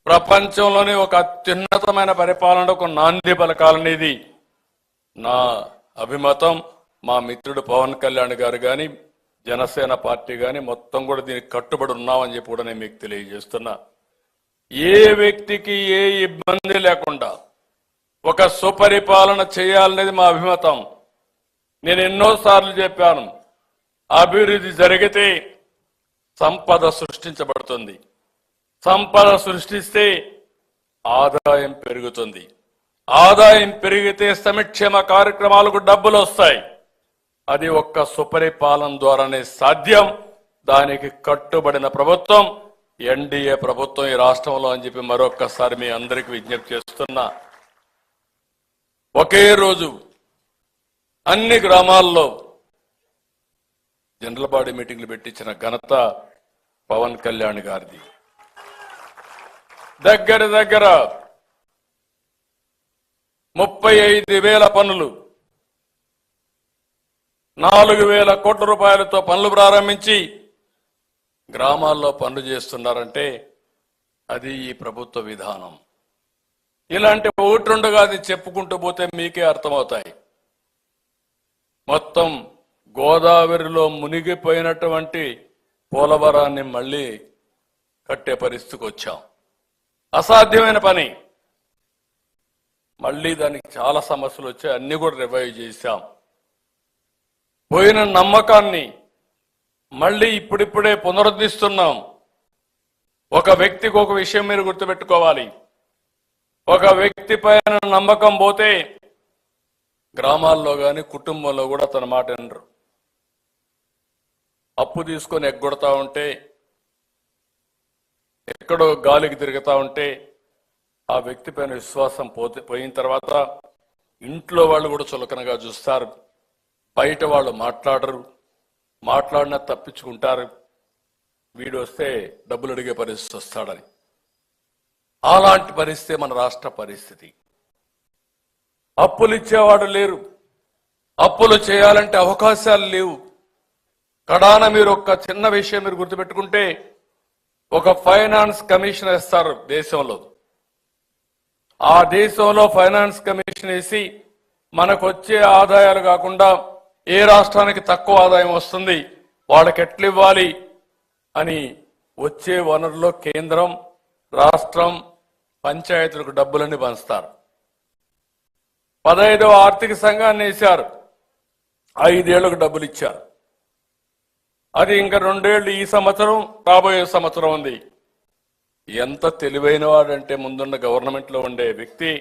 ప్రపంచంలోనే ఒక అత్యున్నతమైన పరిపాలనకు నాంది పలకాలనేది నా అభిమతం. మా మిత్రుడు పవన్ కళ్యాణ్ గారు గాని జనసేన పార్టీ గాని మొత్తం కూడా దీనికి కట్టుబడి ఉన్నామని చెప్పి కూడా నేను మీకు తెలియజేస్తున్నా. ఏ వ్యక్తికి ఏ ఇబ్బంది లేకుండా ఒక సుపరిపాలన చేయాలనేది మా అభిమతం. నేను ఎన్నోసార్లు చెప్పాను, అభివృద్ధి జరిగితే సంపద సృష్టించబడుతుంది, సంపద సృష్టిస్తే ఆదాయం పెరుగుతుంది, ఆదాయం పెరిగితే సంక్షేమ కార్యక్రమాలకు డబ్బులు వస్తాయి. అది ఒక్క సుపరిపాలన ద్వారానే సాధ్యం. దానికి కట్టుబడిన ప్రభుత్వం ఎన్డీఏ ప్రభుత్వం ఈ రాష్ట్రంలో అని చెప్పి మరొక్కసారి మీ అందరికీ విజ్ఞప్తి చేస్తున్నా. ఒకే రోజు అన్ని గ్రామాల్లో జనరల్ బాడీ మీటింగ్లు పెట్టించిన ఘనత పవన్ కళ్యాణ్ గారిది. దగ్గర దగ్గర 35,000 పనులు, 4,000 కోట్ల రూపాయలతో పనులు ప్రారంభించి గ్రామాల్లో పనులు చేస్తున్నారంటే అది ఈ ప్రభుత్వ విధానం. ఇలాంటి ఒకటి రెండు కాదు చెప్పుకుంటూ పోతే మీకే అర్థమవుతాయి. మొత్తం గోదావరిలో మునిగిపోయినటువంటి పోలవరాన్ని మళ్లీ కట్టే పరిస్థితికి వచ్చాం. అసాధ్యమైన పని. మళ్లీ దానికి చాలా సమస్యలు వచ్చాయి, అన్ని కూడా రివైవ్ చేశాం. పోయిన నమ్మకాన్ని మళ్లీ ఇప్పుడిప్పుడే పునరుద్ధరిస్తున్నాం. ఒక వ్యక్తికి ఒక విషయం మీరు గుర్తుపెట్టుకోవాలి, ఒక వ్యక్తి పైన నమ్మకం పోతే గ్రామాల్లో గాని కుటుంబంలో కూడా తన మాట వినరు. అప్పు తీసుకొని ఎగ్గొడతా ఉంటే, ఎక్కడో గాలికి తిరుగుతా ఉంటే ఆ వ్యక్తి పైన విశ్వాసం పోయిన తర్వాత ఇంట్లో వాళ్ళు కూడా చులకనగా చూస్తారు, బయట వాళ్ళు మాట్లాడరు, మాట్లాడినా తప్పించుకుంటారు. వీడు వస్తే డబ్బులు అడిగే పరిస్థితి వస్తాడని. అలాంటి పరిస్థితి మన రాష్ట్ర పరిస్థితి. అప్పులు ఇచ్చేవాడు లేరు, అప్పులు చేయాలంటే అవకాశాలు లేవు. కడాన మీరు ఒక చిన్న విషయం మీరు గుర్తుపెట్టుకుంటే, ఒక ఫైనాన్స్ కమిషన్ ఇస్తారు దేశంలో. ఆ దేశంలో ఫైనాన్స్ కమిషన్ వేసి మనకు వచ్చే ఆదాయాలు కాకుండా ఏ రాష్ట్రానికి తక్కువ ఆదాయం వస్తుంది, వాళ్ళకి ఎట్లు ఇవ్వాలి అని వచ్చే వనరులో కేంద్రం, రాష్ట్రం, పంచాయతీలకు డబ్బులన్నీ పంచుతారు. 15వ ఆర్థిక సంఘాన్ని వేశారు, 5 ఏళ్లకు డబ్బులు ఇచ్చారు. అది ఇంకా 2 ఏళ్లు ఈ సంవత్సరం, రాబోయే సంవత్సరం ఉంది. ఎంత తెలివైన వాడంటే ముందున్న గవర్నమెంట్ లో ఉండే వ్యక్తి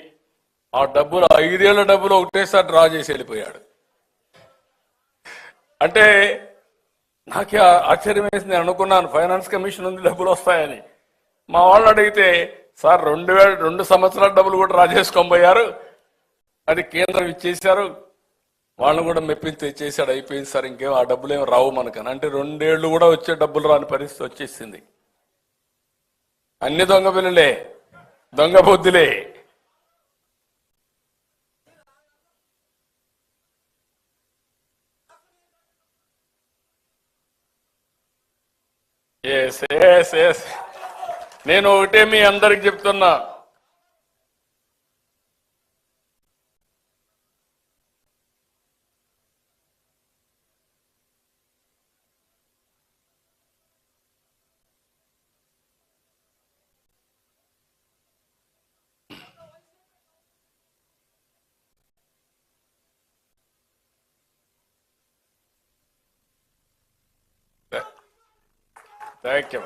ఆ డబ్బులు 5 ఏళ్ల డబ్బులు ఒకటేసారి డ్రా చేసి వెళ్ళిపోయాడు. అంటే నాకే ఆశ్చర్యం వేసింది. నేను అనుకున్నాను ఫైనాన్స్ కమిషన్ ఉంది, డబ్బులు వస్తాయని. మా వాళ్ళు అడిగితే, సార్ 2 సంవత్సరాల డబ్బులు కూడా డ్రా చేసుకొని పోయారు, అది కేంద్రం ఇచ్చేశారు, వాళ్ళని కూడా మెప్పించి తెచ్చేసాడు, అయిపోయింది సార్, ఇంకేం ఆ డబ్బులు ఏమి రావు మనకని. అంటే 2 ఏళ్లు కూడా వచ్చే డబ్బులు రాని పరిస్థితి వచ్చేసింది. అన్ని దొంగ పిల్లలే, దొంగ బుద్ధులే. నేను ఒకటే మీ అందరికి చెప్తున్నా, థ్యాంక్ యూ.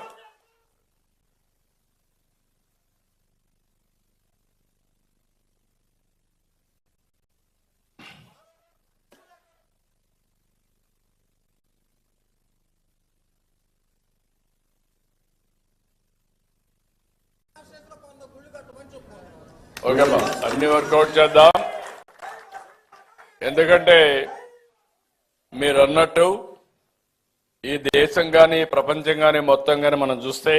ఓకేమ్మా, అన్ని వర్కౌట్ చేద్దాం. ఎందుకంటే మీరు అన్నట్టు ఈ దేశం కానీ ప్రపంచం కానీ మొత్తం కానీ మనం చూస్తే